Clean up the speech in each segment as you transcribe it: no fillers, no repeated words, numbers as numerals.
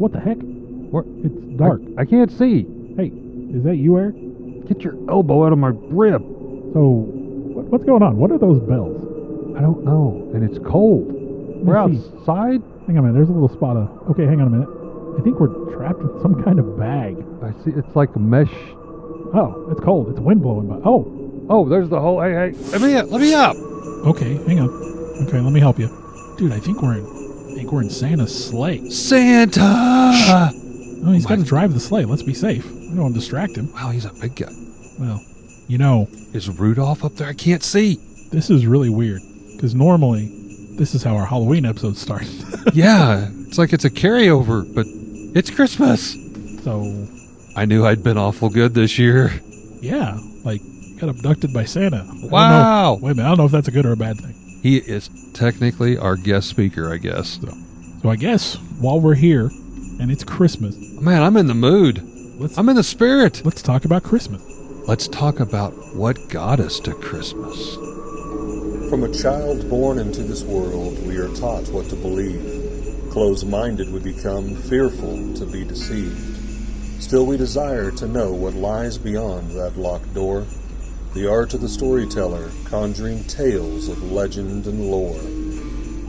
What the heck? Where? It's dark. I can't see. Hey, is that you, Eric? Get your elbow out of my rib. So, what's going on? What are those bells? I don't know, and it's cold. We're me see. outside. Hang on a minute. There's a little spot of... Okay, hang on a minute. I think we're trapped in some kind of bag. I see. It's like a mesh. Oh, it's cold. It's wind blowing by. Oh, there's the hole. Hey, let me up. Okay, hang on. Okay, let me help you. Dude, I think we're in Santa's sleigh. Santa! Oh, he's got to drive the sleigh. Let's be safe. We don't want to distract him. Wow, he's a big guy. Well, you know... Is Rudolph up there? I can't see. This is really weird, because normally this is how our Halloween episodes start. Yeah, it's like it's a carryover, but it's Christmas. So... I knew I'd been awful good this year. Yeah, like, got abducted by Santa. Wow! Wait a minute, I don't know if that's a good or a bad thing. He is technically our guest speaker, I guess. So I guess, while we're here, and it's Christmas... Man, I'm in the mood. I'm in the spirit. Let's talk about Christmas. Let's talk about what got us to Christmas. From a child born into this world, we are taught what to believe. Closed-minded we become, fearful to be deceived. Still we desire to know what lies beyond that locked door. The art of the storyteller, conjuring tales of legend and lore.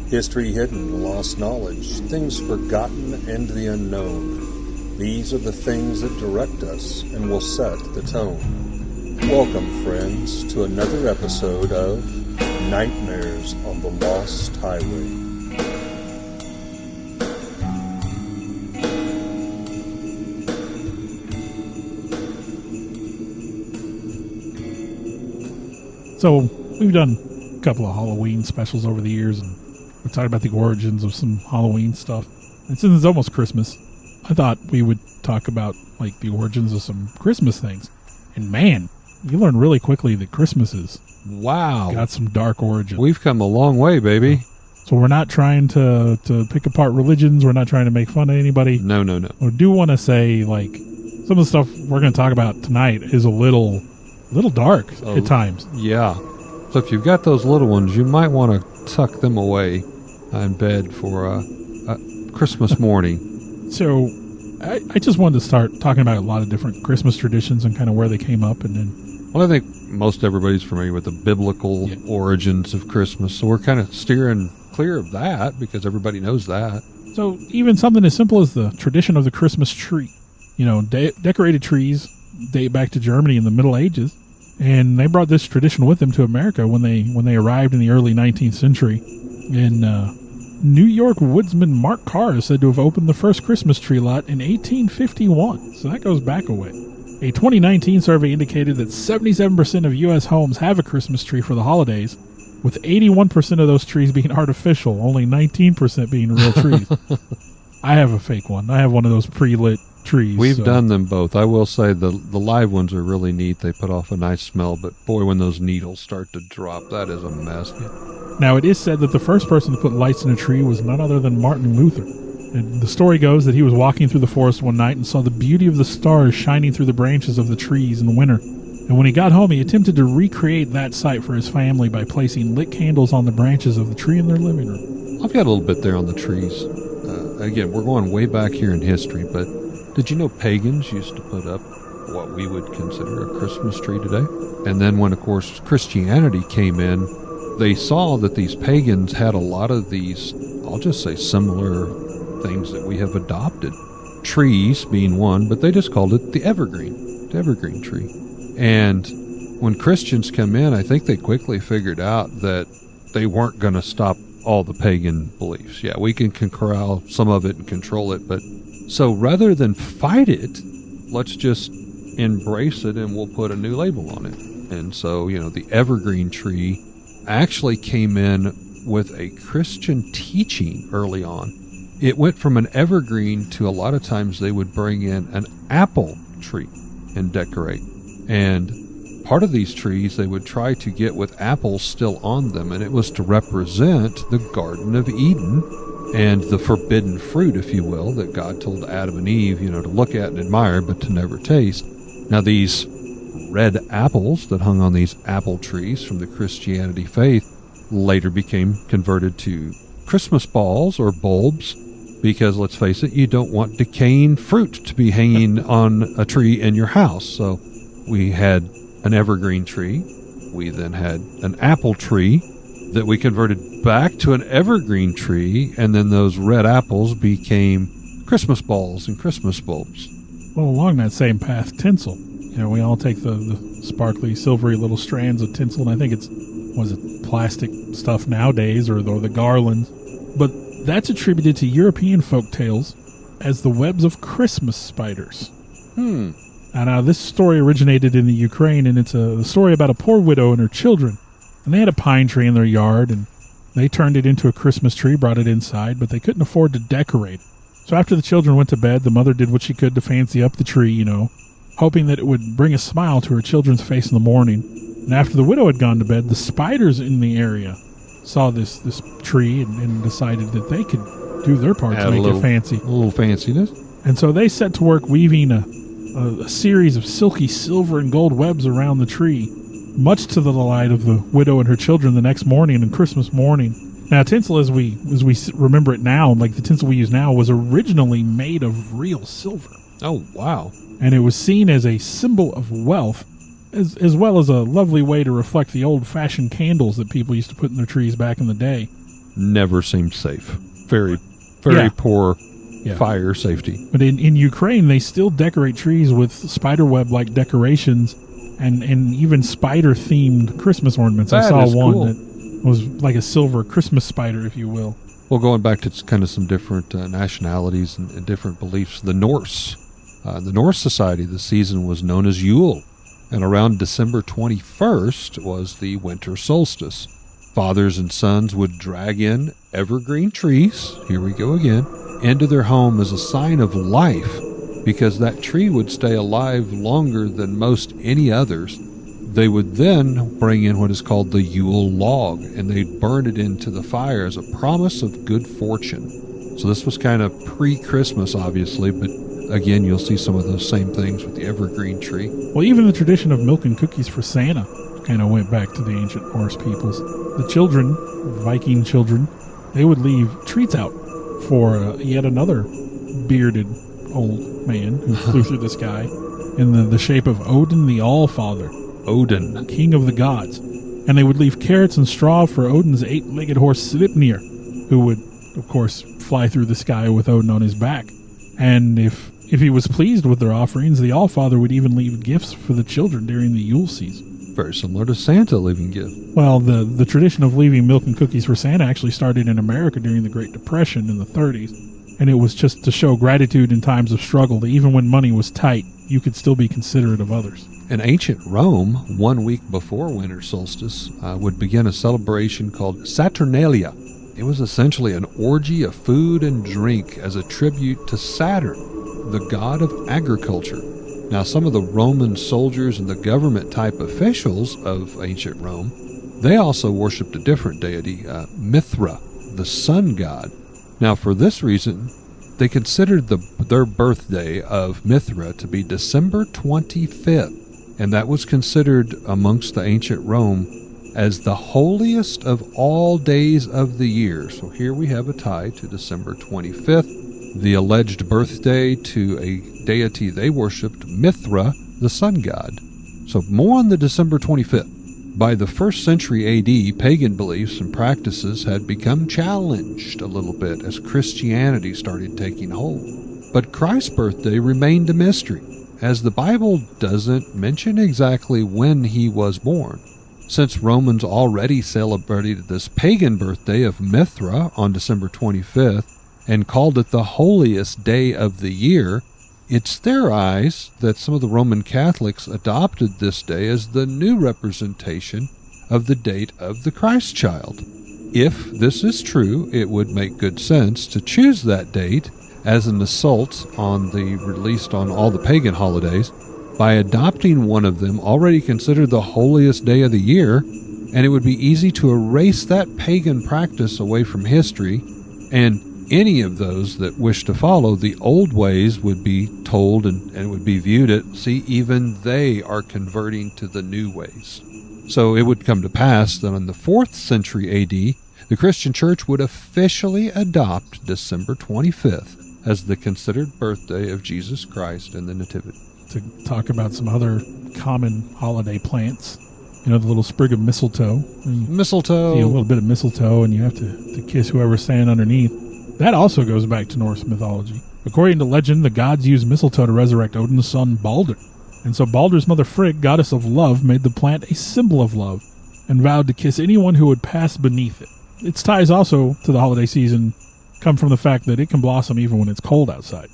History hidden, lost knowledge, things forgotten and the unknown. These are the things that direct us and will set the tone. Welcome, friends, to another episode of Nightmares on the Lost Highway. So, we've done a couple of Halloween specials over the years, and we've talked about the origins of some Halloween stuff. And since it's almost Christmas, I thought we would talk about, like, the origins of some Christmas things. And man, you learn really quickly that Christmas is got some dark origins. We've come a long way, baby. So we're not trying to pick apart religions. We're not trying to make fun of anybody. No. I do want to say, like, some of the stuff we're going to talk about tonight is a little dark at times. Yeah. So if you've got those little ones, you might want to tuck them away in bed for a Christmas morning. So I just wanted to start talking about a lot of different Christmas traditions and kind of where they came up. And then, well, I think most everybody's familiar with the biblical origins of Christmas. So we're kind of steering clear of that because everybody knows that. So even something as simple as the tradition of the Christmas tree. You know, decorated trees date back to Germany in the Middle Ages. And they brought this tradition with them to America when they arrived in the early 19th century. And New York woodsman Mark Carr is said to have opened the first Christmas tree lot in 1851. So that goes back a way. A 2019 survey indicated that 77% of U.S. homes have a Christmas tree for the holidays, with 81% of those trees being artificial, only 19% being real trees. I have a fake one. I have one of those pre-lit trees. We've done them both. I will say the live ones are really neat. They put off a nice smell, but boy, when those needles start to drop, that is a mess. Now, it is said that the first person to put lights in a tree was none other than Martin Luther. And the story goes that he was walking through the forest one night and saw the beauty of the stars shining through the branches of the trees in the winter. And when he got home, he attempted to recreate that sight for his family by placing lit candles on the branches of the tree in their living room. I've got a little bit there on the trees. Again, we're going way back here in history, but did you know pagans used to put up what we would consider a Christmas tree today? And then when, of course, Christianity came in, they saw that these pagans had a lot of these, I'll just say, similar things that we have adopted. Trees being one, but they just called it the evergreen tree. And when Christians come in, I think they quickly figured out that they weren't going to stop all the pagan beliefs. Yeah, we can corral some of it and control it, but so rather than fight it, let's just embrace it and we'll put a new label on it. And so, you know, the evergreen tree actually came in with a Christian teaching early on. It went from an evergreen to a lot of times they would bring in an apple tree and decorate. And part of these trees they would try to get with apples still on them, and it was to represent the Garden of Eden and the forbidden fruit, if you will, that God told Adam and Eve, you know, to look at and admire, but to never taste. Now, these red apples that hung on these apple trees from the Christianity faith later became converted to Christmas balls or bulbs, because let's face it, you don't want decaying fruit to be hanging on a tree in your house. So we had an evergreen tree. We then had an apple tree that we converted back to an evergreen tree, and then those red apples became Christmas balls and Christmas bulbs. Well, along that same path, tinsel. We all take the sparkly, silvery little strands of tinsel, and I think it's plastic stuff nowadays, or the garlands. But that's attributed to European folk tales as the webs of Christmas spiders. And this story originated in the Ukraine, and it's a story about a poor widow and her children. And they had a pine tree in their yard, and they turned it into a Christmas tree, brought it inside, but they couldn't afford to decorate it. So after the children went to bed, the mother did what she could to fancy up the tree, hoping that it would bring a smile to her children's face in the morning. And after the widow had gone to bed, the spiders in the area saw this tree and decided that they could do their part to make it fancy. A little fanciness. And so they set to work weaving a series of silky silver and gold webs around the tree, much to the delight of the widow and her children the next morning and Christmas morning. Now, tinsel, as we remember it now, like the tinsel we use now, was originally made of real silver. Oh, wow. And it was seen as a symbol of wealth, as well as a lovely way to reflect the old-fashioned candles that people used to put in their trees back in the day. Never seemed safe. Very poor fire safety. But in Ukraine, they still decorate trees with spiderweb-like decorations and even spider-themed Christmas ornaments. I saw one cool. That was like a silver Christmas spider, if you will. Well, going back to kind of some different nationalities and different beliefs, the Norse society, the season was known as Yule, and around December 21st was the winter solstice. Fathers and sons would drag in evergreen trees, here we go again, into their home as a sign of life, because that tree would stay alive longer than most any others. They would then bring in what is called the Yule log, and they'd burn it into the fire as a promise of good fortune. So this was kind of pre-Christmas, obviously, but again, you'll see some of those same things with the evergreen tree. Well, even the tradition of milking cookies for Santa kind of went back to the ancient Norse peoples. The children, Viking children, they would leave treats out for yet another bearded old man who flew through the sky in the shape of Odin the Allfather. Odin, king of the gods. And they would leave carrots and straw for Odin's 8-legged horse Sleipnir, who would, of course, fly through the sky with Odin on his back. And if he was pleased with their offerings, the Allfather would even leave gifts for the children during the Yule season. Very similar to Santa leaving gifts. Well, the tradition of leaving milk and cookies for Santa actually started in America during the Great Depression in the 30s. And it was just to show gratitude in times of struggle, that even when money was tight, you could still be considerate of others. In ancient Rome, 1 week before winter solstice, would begin a celebration called Saturnalia. It was essentially an orgy of food and drink as a tribute to Saturn, the god of agriculture. Now, some of the Roman soldiers and the government-type officials of ancient Rome, they also worshipped a different deity, Mithra, the sun god. Now, for this reason, they considered their birthday of Mithra to be December 25th. And that was considered amongst the ancient Rome as the holiest of all days of the year. So here we have a tie to December 25th, the alleged birthday to a deity they worshipped, Mithra, the sun god. So more on the December 25th. By the 1st century AD, pagan beliefs and practices had become challenged a little bit as Christianity started taking hold. But Christ's birthday remained a mystery, as the Bible doesn't mention exactly when he was born. Since Romans already celebrated this pagan birthday of Mithra on December 25th and called it the holiest day of the year, it's theorized that some of the Roman Catholics adopted this day as the new representation of the date of the Christ child. If this is true, it would make good sense to choose that date as an assault on the released on all the pagan holidays by adopting one of them already considered the holiest day of the year, and it would be easy to erase that pagan practice away from history, and any of those that wish to follow the old ways would be told and would be viewed at, see, even they are converting to the new ways. So it would come to pass that in the 4th century AD, the Christian Church would officially adopt December 25th as the considered birthday of Jesus Christ and the Nativity. To talk about some other common holiday plants, the little sprig of mistletoe. Mistletoe. See a little bit of mistletoe, and you have to kiss whoever's standing underneath. That also goes back to Norse mythology. According to legend, the gods used mistletoe to resurrect Odin's son Balder. And so Balder's mother Frigg, goddess of love, made the plant a symbol of love and vowed to kiss anyone who would pass beneath it. Its ties also to the holiday season come from the fact that it can blossom even when it's cold outside.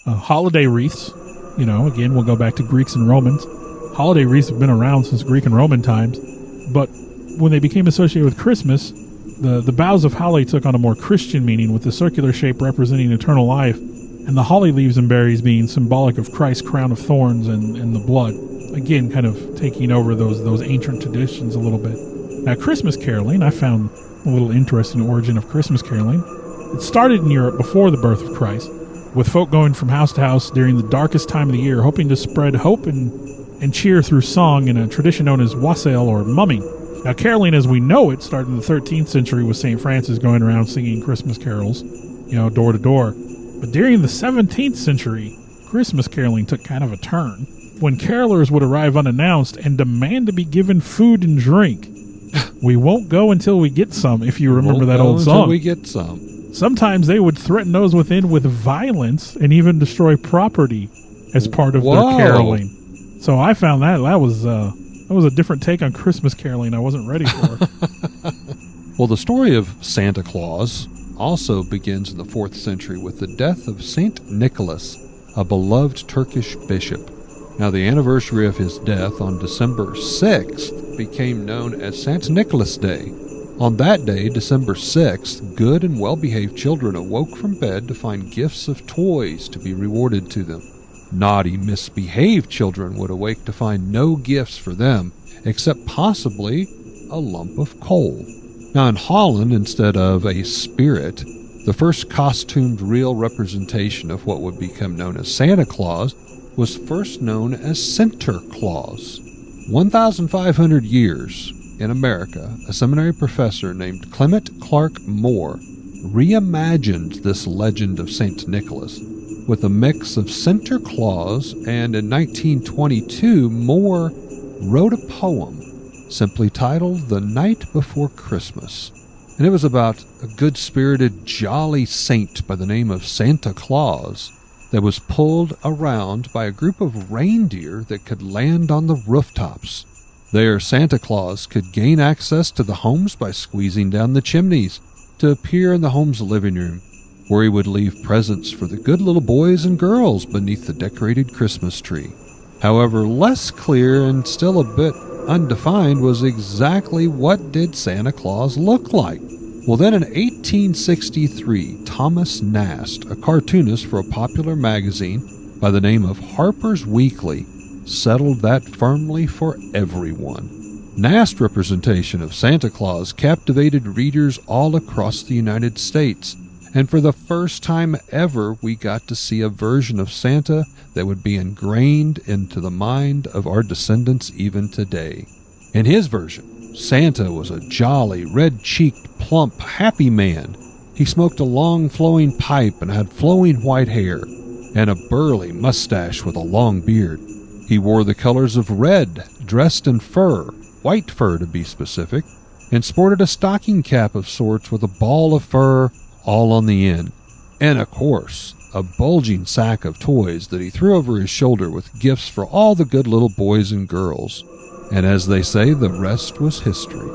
Holiday wreaths, again, we'll go back to Greeks and Romans. Holiday wreaths have been around since Greek and Roman times, but when they became associated with Christmas, the boughs of holly took on a more Christian meaning, with the circular shape representing eternal life, and the holly leaves and berries being symbolic of Christ's crown of thorns and the blood. Again, kind of taking over those ancient traditions a little bit. Now, Christmas caroling, I found a little interesting origin of Christmas caroling. It started in Europe before the birth of Christ, with folk going from house to house during the darkest time of the year, hoping to spread hope and cheer through song in a tradition known as wassail or mumming. Now, caroling as we know it started in the 13th century with St. Francis going around singing Christmas carols, door to door. But during the 17th century, Christmas caroling took kind of a turn when carolers would arrive unannounced and demand to be given food and drink. We won't go until we get some, if you remember that old song. Until we get some. Sometimes they would threaten those within with violence and even destroy property as part of their caroling. So I found that was a different take on Christmas caroling I wasn't ready for. Well, the story of Santa Claus also begins in the 4th century with the death of Saint Nicholas, a beloved Turkish bishop. Now, the anniversary of his death on December 6th became known as St. Nicholas Day. On that day, December 6th, good and well-behaved children awoke from bed to find gifts of toys to be rewarded to them. Naughty, misbehaved children would awake to find no gifts for them, except possibly a lump of coal. Now, in Holland, instead of a spirit, the first costumed real representation of what would become known as Santa Claus was first known as Sinterklaas. 1,500 years in America, a seminary professor named Clement Clark Moore reimagined this legend of St. Nicholas with a mix of Sinterklaas, and in 1922, Moore wrote a poem simply titled The Night Before Christmas. And it was about a good-spirited, jolly saint by the name of Santa Claus that was pulled around by a group of reindeer that could land on the rooftops. There, Santa Claus could gain access to the homes by squeezing down the chimneys to appear in the home's living room, where he would leave presents for the good little boys and girls beneath the decorated Christmas tree. However, less clear and still a bit undefined was exactly what did Santa Claus look like. Well, then in 1863, Thomas Nast, a cartoonist for a popular magazine by the name of Harper's Weekly, settled that firmly for everyone. Nast's representation of Santa Claus captivated readers all across the United States, and for the first time ever, we got to see a version of Santa that would be ingrained into the mind of our descendants even today. In his version, Santa was a jolly, red-cheeked, plump, happy man. He smoked a long, flowing pipe and had flowing white hair, and a burly mustache with a long beard. He wore the colors of red, dressed in fur, white fur to be specific, and sported a stocking cap of sorts with a ball of fur all on the end. And, of course, a bulging sack of toys that he threw over his shoulder with gifts for all the good little boys and girls. And as they say, the rest was history.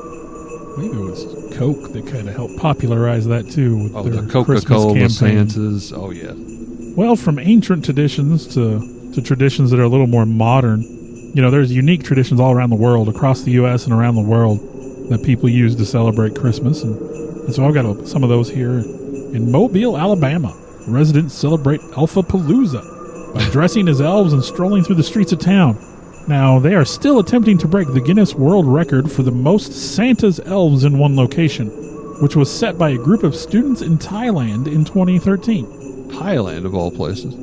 Maybe it was Coke that kind of helped popularize that too. With their the Coca-Cola Christmas campaign. Santas. Oh, yeah. Well, from ancient traditions to traditions that are a little more modern, there's unique traditions all around the world, across the U.S. and around the world, that people use to celebrate Christmas. And so I've got some of those here. In Mobile, Alabama, residents celebrate Elfapalooza by dressing as elves and strolling through the streets of town. Now, they are still attempting to break the Guinness World Record for the most Santa's elves in one location, which was set by a group of students in Thailand in 2013. Thailand, of all places.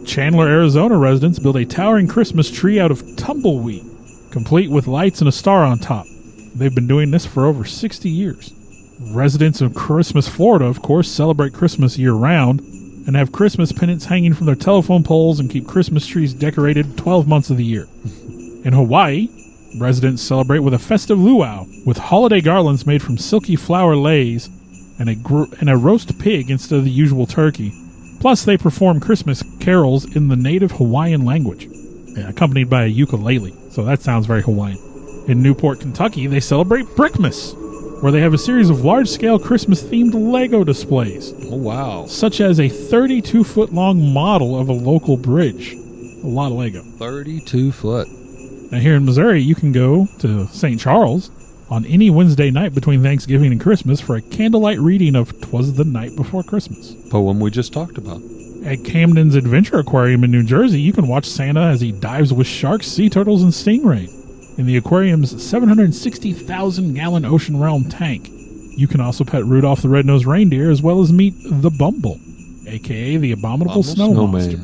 Chandler, Arizona residents built a towering Christmas tree out of tumbleweed, complete with lights and a star on top. They've been doing this for over 60 years. Residents of Christmas, Florida, of course, celebrate Christmas year-round and have Christmas pennants hanging from their telephone poles and keep Christmas trees decorated 12 months of the year. In Hawaii, residents celebrate with a festive luau with holiday garlands made from silky flower leis and a roast pig instead of the usual turkey. Plus, they perform Christmas carols in the native Hawaiian language, accompanied by a ukulele. So that sounds very Hawaiian. In Newport, Kentucky, they celebrate Brickmas, where they have a series of large-scale Christmas-themed Lego displays. Oh, wow. Such as a 32-foot-long model of a local bridge. A lot of Lego. 32 foot. Now here in Missouri, you can go to St. Charles on any Wednesday night between Thanksgiving and Christmas for a candlelight reading of 'Twas the Night Before Christmas. Poem we just talked about. At Camden's Adventure Aquarium in New Jersey, you can watch Santa as he dives with sharks, sea turtles, and stingray. In the aquarium's 760,000-gallon Ocean Realm tank, you can also pet Rudolph the Red-Nosed Reindeer as well as meet the Bumble, a.k.a. the Abominable Snow Monster.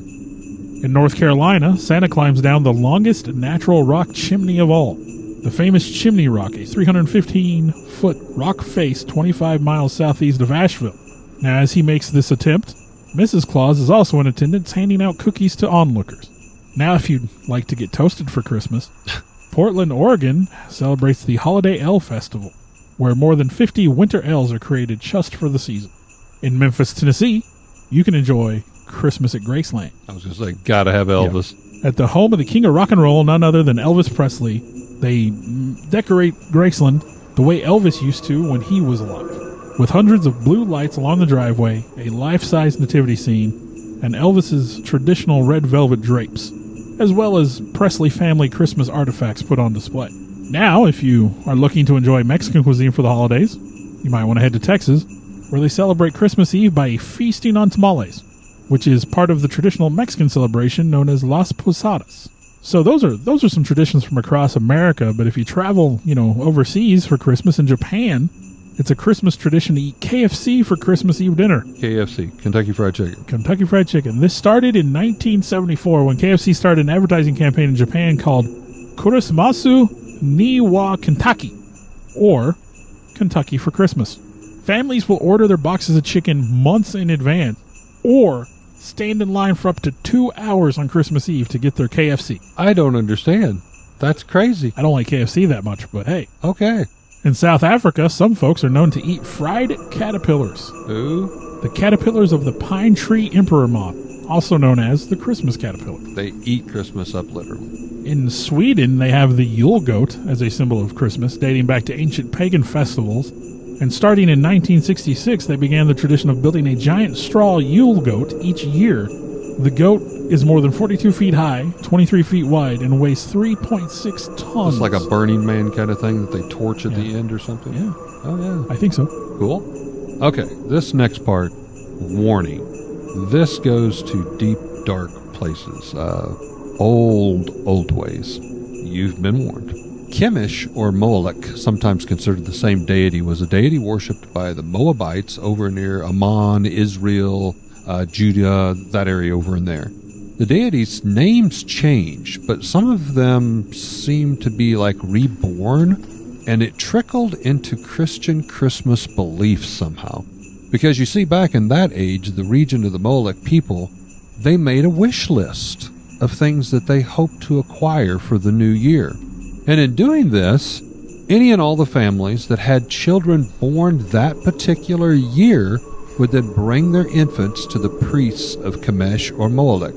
In North Carolina, Santa climbs down the longest natural rock chimney of all, the famous Chimney Rock, a 315-foot rock face 25 miles southeast of Asheville. Now, as he makes this attempt, Mrs. Claus is also in attendance handing out cookies to onlookers. Now, if you'd like to get toasted for Christmas, Portland, Oregon celebrates the Holiday Ale Festival, where more than 50 winter ales are created just for the season. In Memphis, Tennessee, you can enjoy Christmas at Graceland. I was going to say, gotta have Elvis. Yeah. At the home of the king of rock and roll, none other than Elvis Presley, they decorate Graceland the way Elvis used to when he was alive, with hundreds of blue lights along the driveway, a life-size nativity scene, and Elvis's traditional red velvet drapes, as well as Presley family Christmas artifacts put on display. Now, if you are looking to enjoy Mexican cuisine for the holidays, you might want to head to Texas, where they celebrate Christmas Eve by feasting on tamales, which is part of the traditional Mexican celebration known as Las Posadas. So those are some traditions from across America, but if you travel, overseas for Christmas in Japan, it's a Christmas tradition to eat KFC for Christmas Eve dinner. KFC, Kentucky Fried Chicken. Kentucky Fried Chicken. This started in 1974 when KFC started an advertising campaign in Japan called Kuroshimasu ni wa Kentucky, or Kentucky for Christmas. Families will order their boxes of chicken months in advance, or stand in line for up to 2 hours on Christmas Eve to get their KFC. I don't understand. That's crazy. I don't like KFC that much, but hey. Okay. In South Africa, some folks are known to eat fried caterpillars. Who? The caterpillars of the pine tree emperor moth, also known as the Christmas caterpillar. They eat Christmas up, literally. In Sweden, they have the Yule goat as a symbol of Christmas, dating back to ancient pagan festivals. And starting in 1966, they began the tradition of building a giant straw Yule goat each year. The goat is more than 42 feet high, 23 feet wide, and weighs 3.6 tons. It's like a Burning Man kind of thing that they torch at the end or something? Yeah. Oh, yeah. I think so. Cool. Okay, this next part, warning. This goes to deep, dark places. Old ways. You've been warned. Chemosh, or Molech, sometimes considered the same deity, was a deity worshipped by the Moabites over near Ammon, Israel, Judah, that area over in there. The deities' names changed, but some of them seem to be like reborn, and it trickled into Christian Christmas beliefs somehow. Because you see, back in that age, the region of the Molech people, they made a wish list of things that they hoped to acquire for the new year. And in doing this, any and all the families that had children born that particular year would then bring their infants to the priests of Chemosh or Molech.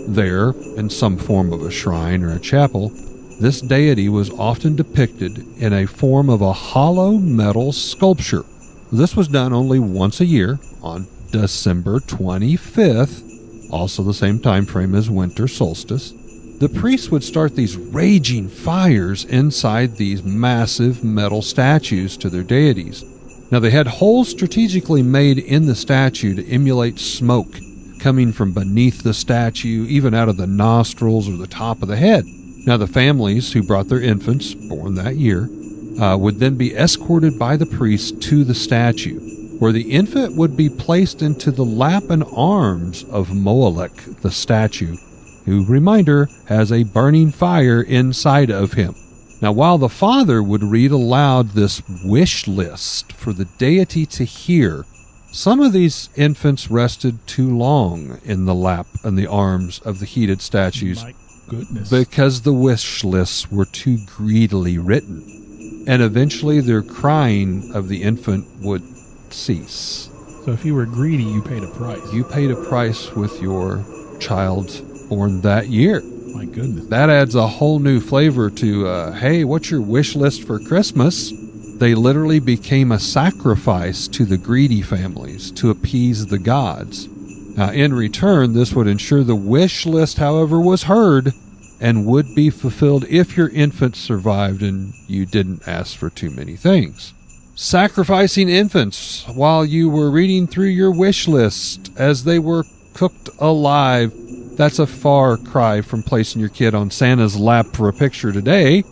There, in some form of a shrine or a chapel, this deity was often depicted in a form of a hollow metal sculpture. This was done only once a year, on December 25th, also the same time frame as winter solstice. The priests would start these raging fires inside these massive metal statues to their deities. Now, they had holes strategically made in the statue to emulate smoke coming from beneath the statue, even out of the nostrils or the top of the head. Now, the families who brought their infants, born that year, would then be escorted by the priests to the statue, where the infant would be placed into the lap and arms of Molech, the statue, who, reminder, has a burning fire inside of him. Now, while the father would read aloud this wish list for the deity to hear, some of these infants rested too long in the lap and the arms of the heated statues. My goodness. Because the wish lists were too greedily written, and eventually their crying of the infant would cease. So if you were greedy, you paid a price. You paid a price with your child born that year. My goodness. That adds a whole new flavor to, hey, what's your wish list for Christmas? They literally became a sacrifice to the greedy families to appease the gods. Now, in return, this would ensure the wish list, however, was heard and would be fulfilled if your infant survived and you didn't ask for too many things. Sacrificing infants while you were reading through your wish list as they were cooked alive. That's a far cry from placing your kid on Santa's lap for a picture today.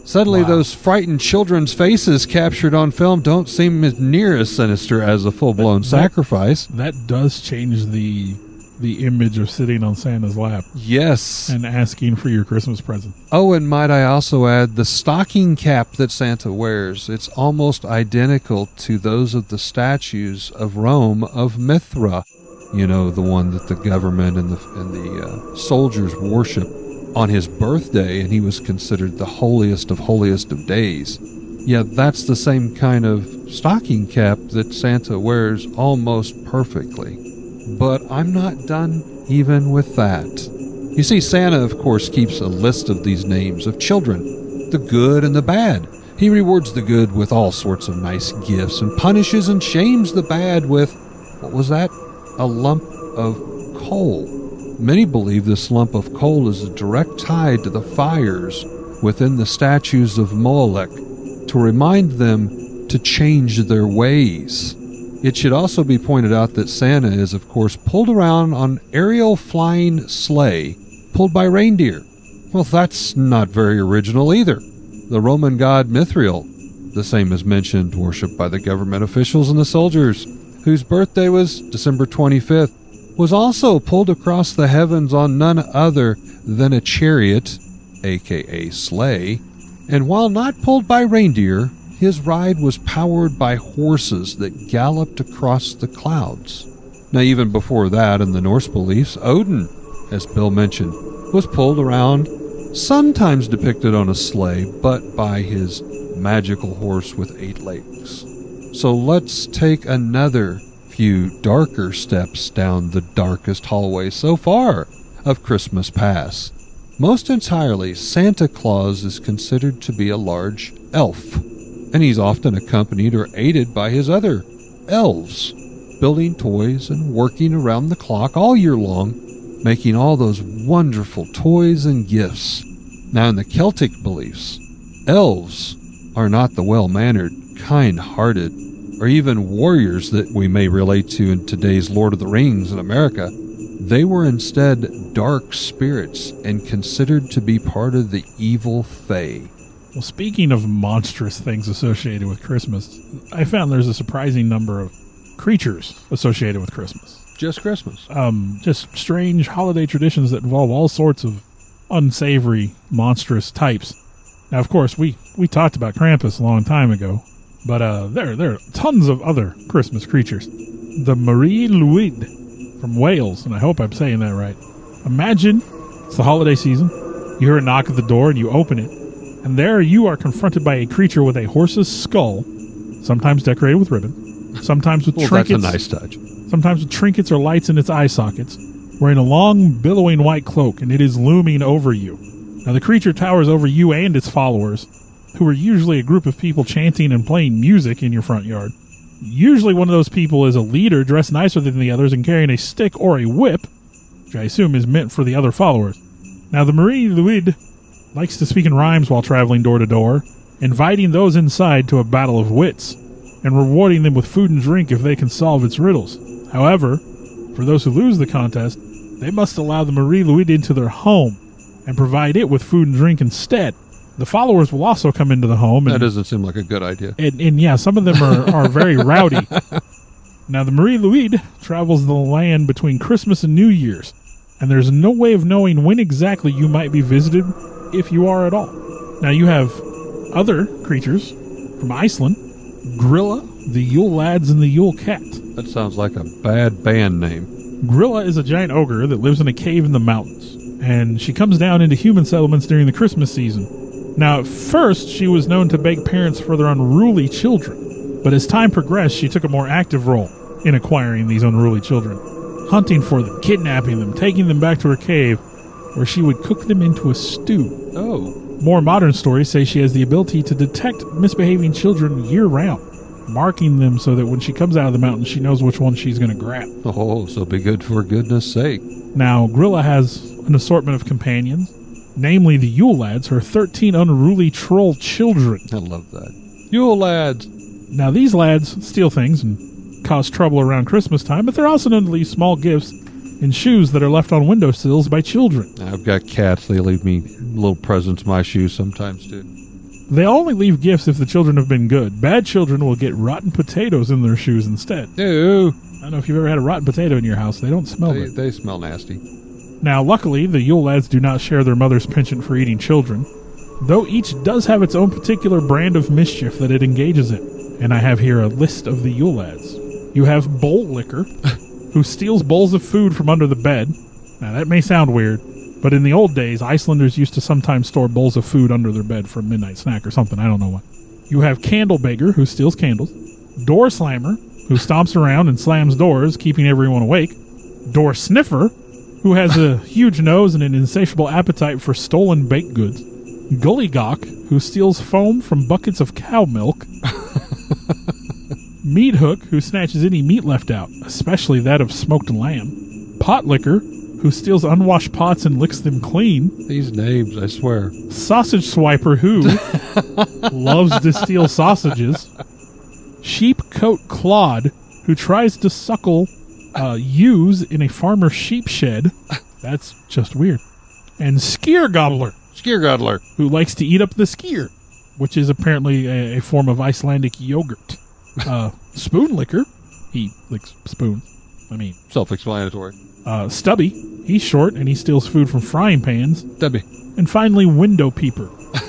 Suddenly, Wow. those frightened children's faces captured on film don't seem as near as sinister as a full-blown sacrifice. That does change the image of sitting on Santa's lap Yes. and asking for your Christmas present. Oh, and might I also add the stocking cap that Santa wears. It's almost identical to those of the statues of Rome of Mithra. You know, the one that the government and the soldiers worship on his birthday, and he was considered the holiest of days. Yeah, that's the same kind of stocking cap that Santa wears almost perfectly. But I'm not done even with that. You see, Santa, of course, keeps a list of these names of children, the good and the bad. He rewards the good with all sorts of nice gifts and punishes and shames the bad with, what was that? A lump of coal. Many believe this lump of coal is a direct tie to the fires within the statues of Molech to remind them to change their ways. It should also be pointed out that Santa is, of course, pulled around on aerial flying sleigh pulled by reindeer. Well, that's not very original either. The Roman god Mithriel, the same as mentioned, worshipped by the government officials and the soldiers, whose birthday was December 25th, was also pulled across the heavens on none other than a chariot, aka sleigh, and while not pulled by reindeer, his ride was powered by horses that galloped across the clouds. Now, even before that, in the Norse beliefs, Odin, as Bill mentioned, was pulled around, sometimes depicted on a sleigh, but by his magical horse with 8 legs. So let's take another few darker steps down the darkest hallway so far of Christmas Pass. Most entirely, Santa Claus is considered to be a large elf, and he's often accompanied or aided by his other elves, building toys and working around the clock all year long, making all those wonderful toys and gifts. Now, in the Celtic beliefs, elves are not the well-mannered, kind-hearted, or even warriors that we may relate to in today's Lord of the Rings in America. They were instead dark spirits and considered to be part of the evil Fae. Well, speaking of monstrous things associated with Christmas, I found there's a surprising number of creatures associated with Christmas. Just Christmas. Just strange holiday traditions that involve all sorts of unsavory, monstrous types. Now, of course, we talked about Krampus a long time ago, but there are tons of other Christmas creatures. The Marie Louise from Wales, and I hope I'm saying that right. Imagine it's the holiday season. You hear a knock at the door and you open it, and there you are confronted by a creature with a horse's skull, sometimes decorated with ribbon, sometimes with trinkets. That's a nice touch. Sometimes with trinkets or lights in its eye sockets, wearing a long, billowing white cloak, and it is looming over you. Now, the creature towers over you and its followers, who are usually a group of people chanting and playing music in your front yard. Usually one of those people is a leader dressed nicer than the others and carrying a stick or a whip, which I assume is meant for the other followers. Now, the Marie Louise likes to speak in rhymes while traveling door to door, inviting those inside to a battle of wits, and rewarding them with food and drink if they can solve its riddles. However, for those who lose the contest, they must allow the Marie Louise into their home and provide it with food and drink instead. The followers will also come into the home. That doesn't seem like a good idea. And yeah, some of them are very rowdy. Now, the Marie Louise travels the land between Christmas and New Year's, and there's no way of knowing when exactly you might be visited, if you are at all. Now, you have Other creatures from Iceland: Grilla, the Yule Lads, and the Yule Cat. That sounds like a bad band name. Grilla is a giant ogre that lives in a cave in the mountains, and she comes down into human settlements during the Christmas season. Now, at first, she was known to beg parents for their unruly children, but as time progressed, she took a more active role in acquiring these unruly children, hunting for them, kidnapping them, taking them back to her cave, where she would cook them into a stew. Oh. More modern stories say she has the ability to detect misbehaving children year-round, marking them so that when she comes out of the mountain, she knows which one she's going to grab. Oh, so be good for goodness sake. Now, Grilla has an assortment of companions, namely the Yule Lads, her 13 unruly troll children. I love that. Yule Lads. Now, these lads steal things and cause trouble around Christmas time, but they're also known to leave small gifts and shoes that are left on windowsills by children. I've got cats. They leave me little presents in my shoes sometimes, too. They only leave gifts if the children have been good. Bad children will get rotten potatoes in their shoes instead. Ew. I don't know if you've ever had a rotten potato in your house. They don't smell good. They smell nasty. Now, luckily, the Yule Lads do not share their mother's penchant for eating children, though each does have its own particular brand of mischief that it engages in. And I have here a list of the Yule Lads. You have Bowl Licker, who steals bowls of food from under the bed. Now, that may sound weird, but in the old days, Icelanders used to sometimes store bowls of food under their bed for a midnight snack or something. I don't know what. You have Candle Beggar, who steals candles. Door Slammer, who stomps around and slams doors, keeping everyone awake. Door Sniffer, who has a huge nose and an insatiable appetite for stolen baked goods. Gullygawk, who steals foam from buckets of cow milk. Meat Hook, who snatches any meat left out, especially that of smoked lamb. Pot Licker, who steals unwashed pots and licks them clean. These names, I swear. Sausage Swiper, who loves to steal sausages. Sheepcoat Clod, who tries to suckle ewes in a farmer's sheep shed. That's just weird. And Skyr Gobbler, Skyr Gobbler, who likes to eat up the skyr, which is apparently a form of Icelandic yogurt. Spoon Licker, he licks spoons. Self-explanatory. Stubby, he's short and he steals food from frying pans. Debbie. And finally, Window Peeper,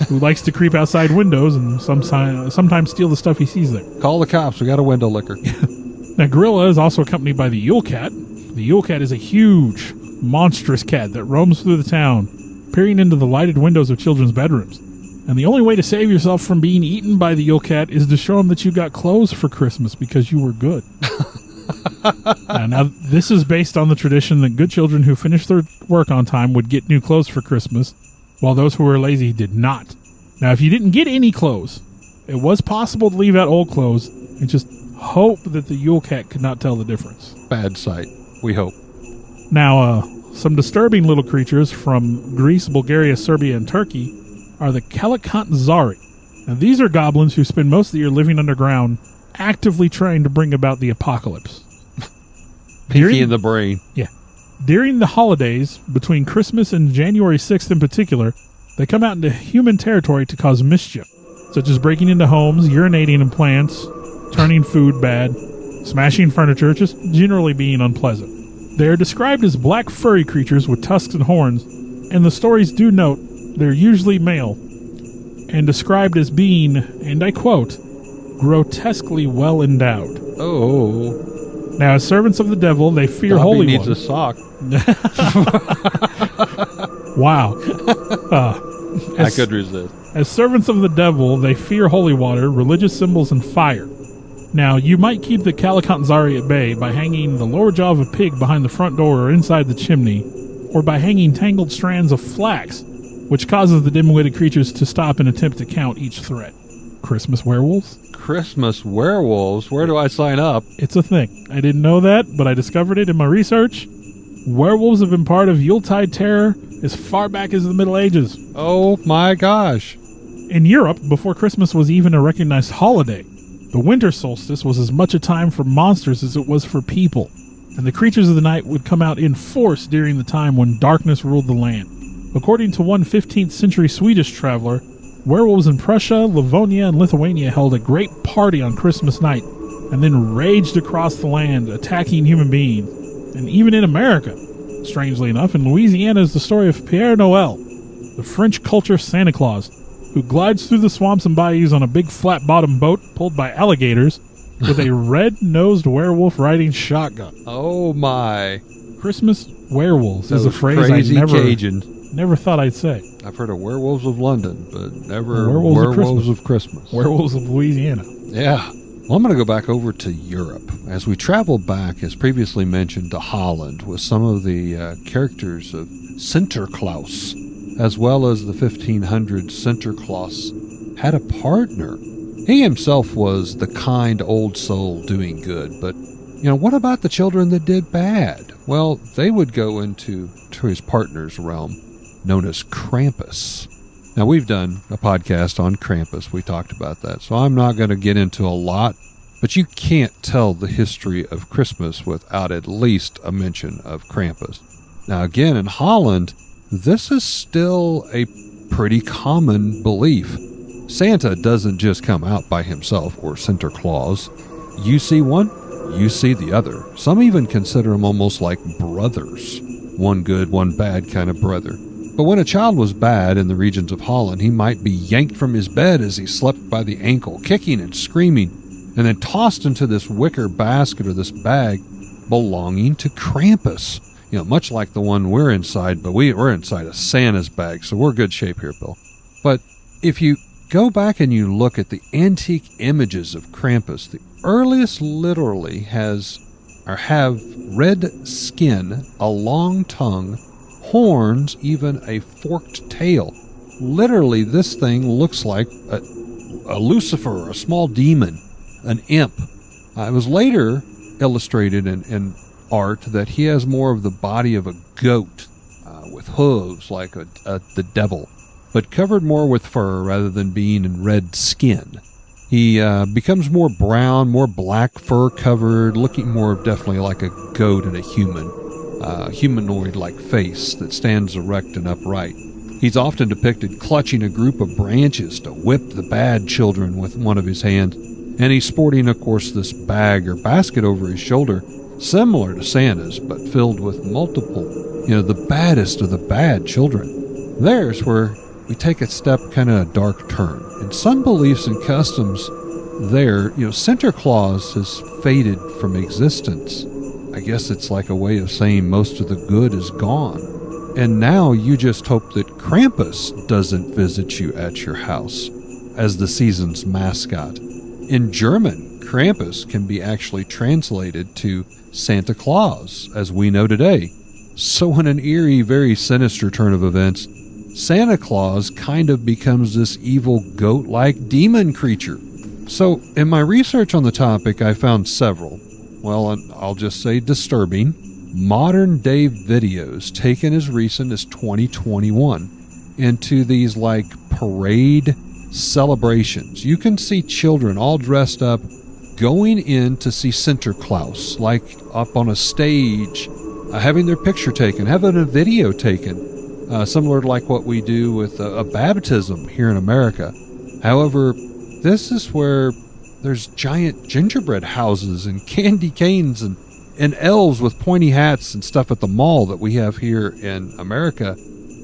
who likes to creep outside windows and sometimes steal the stuff he sees there. Call the cops. We got a window licker. Now, Grilla is also accompanied by the Yule Cat. The Yule Cat is a huge, monstrous cat that roams through the town, peering into the lighted windows of children's bedrooms. And the only way to save yourself from being eaten by the Yule Cat is to show him that you got clothes for Christmas because you were good. Now, this is based on the tradition that good children who finished their work on time would get new clothes for Christmas, while those who were lazy did not. Now, if you didn't get any clothes, it was possible to leave out old clothes and just hope that the Yule Cat could not tell the difference. Bad sight. We hope. Now, some disturbing little creatures from Greece, Bulgaria, Serbia, and Turkey are the Kalakantzari. Now, these are goblins who spend most of the year living underground, actively trying to bring about the apocalypse. Pinky in the brain. Yeah. During the holidays, between Christmas and January 6th in particular, they come out into human territory to cause mischief, such as breaking into homes, urinating in plants, turning food bad, smashing furniture, just generally being unpleasant. They are described as black furry creatures with tusks and horns, and the stories do note they're usually male, and described as being, and I quote, grotesquely well endowed. Oh. Now, as servants of the devil, they fear Dobby Holy needs Water. a sock. Wow. I could resist. As servants of the devil, they fear holy water, religious symbols, and fire. Now, you might keep the Kalakantzari at bay by hanging the lower jaw of a pig behind the front door or inside the chimney, or by hanging tangled strands of flax, which causes the dim-witted creatures to stop and attempt to count each threat. Christmas werewolves? Christmas werewolves? Where do I sign up? It's a thing. I didn't know that, but I discovered it in my research. Werewolves have been part of Yuletide terror as far back as the Middle Ages. Oh my gosh. In Europe, before Christmas was even a recognized holiday, the winter solstice was as much a time for monsters as it was for people, and the creatures of the night would come out in force during the time when darkness ruled the land. According to one 15th century Swedish traveler, werewolves in Prussia, Livonia, and Lithuania held a great party on Christmas night and then raged across the land, attacking human beings. And even in America, strangely enough, in Louisiana is the story of Pierre Noël, the French culture Santa Claus, who glides through the swamps and bayous on a big flat-bottomed boat pulled by alligators with a red-nosed werewolf riding shotgun. Oh my! Christmas werewolves is a Those phrase I crazy never Cajuns. thought I'd say. I've heard of werewolves of London, but never Werewolves of Christmas. Werewolves of Louisiana. Yeah. Well, I'm going to go back over to Europe. As we travel back, as previously mentioned, to Holland with some of the characters of Sinterklaas, as well as the 1500s Sinterklaas had a partner. He himself was the kind old soul doing good, but, what about the children that did bad? Well, they would go into his partner's realm, known as Krampus. Now, we've done a podcast on Krampus. We talked about that, so I'm not going to get into a lot, but you can't tell the history of Christmas without at least a mention of Krampus. Now, again, in Holland, this is still a pretty common belief. Santa doesn't just come out by himself, or Sinterklaas. You see one, you see the other. Some even consider them almost like brothers. One good, one bad kind of brother. But when a child was bad in the regions of Holland, he might be yanked from his bed as he slept by the ankle, kicking and screaming, and then tossed into this wicker basket or this bag belonging to Krampus. Much like the one we're inside, but we're inside a Santa's bag, so we're good shape here, Bill. But if you go back and you look at the antique images of Krampus, the earliest literally have red skin, a long tongue, horns, even a forked tail. Literally, this thing looks like a Lucifer, a small demon, an imp. It was later illustrated in art that he has more of the body of a goat with hooves like the devil, but covered more with fur rather than being in red skin. He becomes more brown, more black fur covered, looking more definitely like a goat and a human. Humanoid-like face that stands erect and upright. He's often depicted clutching a group of branches to whip the bad children with one of his hands, and he's sporting, of course, this bag or basket over his shoulder, similar to Santa's, but filled with multiple, the baddest of the bad children. There's where we take a step, kind of a dark turn. In some beliefs and customs there, Sinterklaas has faded from existence. I guess it's like a way of saying most of the good is gone. And now you just hope that Krampus doesn't visit you at your house as the season's mascot. In German, Krampus can be actually translated to Santa Claus, as we know today. So in an eerie, very sinister turn of events, Santa Claus kind of becomes this evil goat-like demon creature. So in my research on the topic, I found several, I'll just say disturbing, modern-day videos taken as recent as 2021 into these parade celebrations. You can see children all dressed up going in to see Sinterklaas, up on a stage, having their picture taken, having a video taken, similar to what we do with a baptism here in America. However, this is where there's giant gingerbread houses and candy canes and elves with pointy hats and stuff at the mall that we have here in America,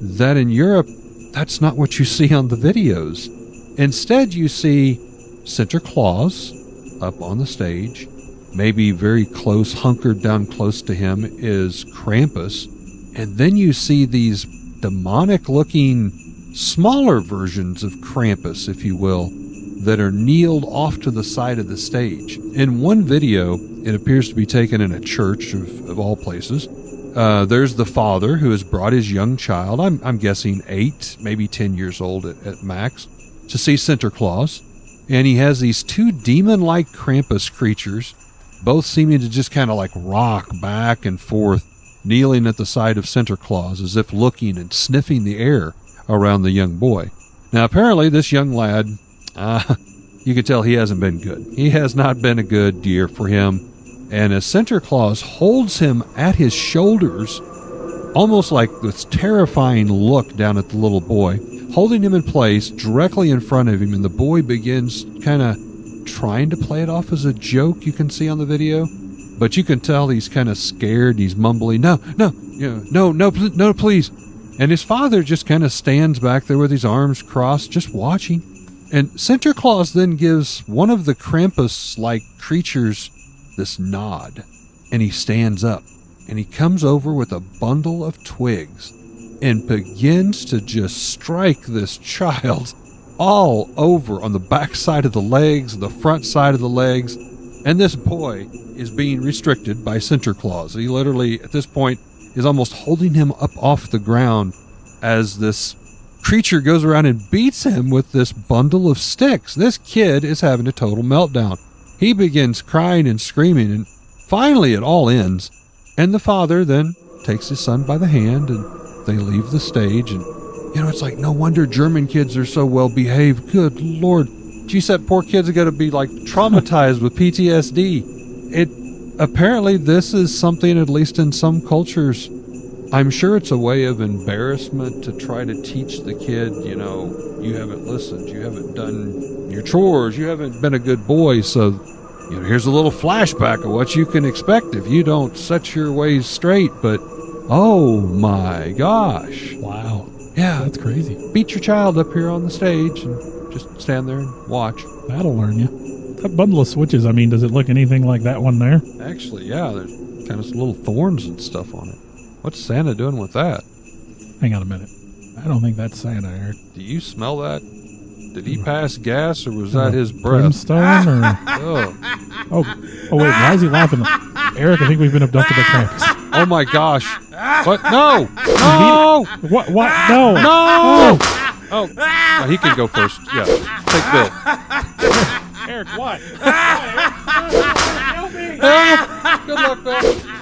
that in Europe, that's not what you see on the videos. Instead, you see Sinterklaas up on the stage. Maybe very close, hunkered down close to him is Krampus. And then you see these demonic-looking, smaller versions of Krampus, if you will, that are kneeled off to the side of the stage. In one video, it appears to be taken in a church of all places. There's the father who has brought his young child, I'm guessing 8, maybe 10 years old at max, to see Sinterklaas. And he has these two demon-like Krampus creatures, both seeming to just kind of rock back and forth, kneeling at the side of Sinterklaas as if looking and sniffing the air around the young boy. Now, apparently, this young lad, you can tell he hasn't been good. He has not been a good year for him. And as Sinterklaas holds him at his shoulders, almost like this terrifying look down at the little boy, holding him in place directly in front of him, and the boy begins kind of trying to play it off as a joke, you can see on the video. But you can tell he's kind of scared. He's mumbling, no, please. And his father just kind of stands back there with his arms crossed, just watching. And Santa Claus then gives one of the Krampus-like creatures this nod. And he stands up. And he comes over with a bundle of twigs and begins to just strike this child all over on the back side of the legs, the front side of the legs. And this boy is being restricted by Santa Claus. He literally, at this point, is almost holding him up off the ground as this creature goes around and beats him with this bundle of sticks. This kid is having a total meltdown. He begins crying and screaming, and finally it all ends. And the father then takes his son by the hand, and they leave the stage. And, it's like, no wonder German kids are so well behaved. Good Lord. Geez, that poor kid's got to be like traumatized with PTSD. Apparently this is something, at least in some cultures, I'm sure it's a way of embarrassment to try to teach the kid, you haven't listened, you haven't done your chores, you haven't been a good boy, so, here's a little flashback of what you can expect if you don't set your ways straight. But, oh my gosh. Wow. Yeah. That's crazy. Beat your child up here on the stage and just stand there and watch. That'll learn you. That bundle of switches, does it look anything like that one there? Actually, yeah, there's kind of some little thorns and stuff on it. What's Santa doing with that? Hang on a minute. I don't think that's Santa, Eric. Do you smell that? Did he pass gas, or was that his breath? Brimstone, or... Oh, wait, why is he laughing? Eric, I think we've been abducted by Krampus. Oh my gosh. What? No! No! What? No! No! Oh, well, he can go first. Yeah. Take Bill. Eric, what? Good luck, Bill.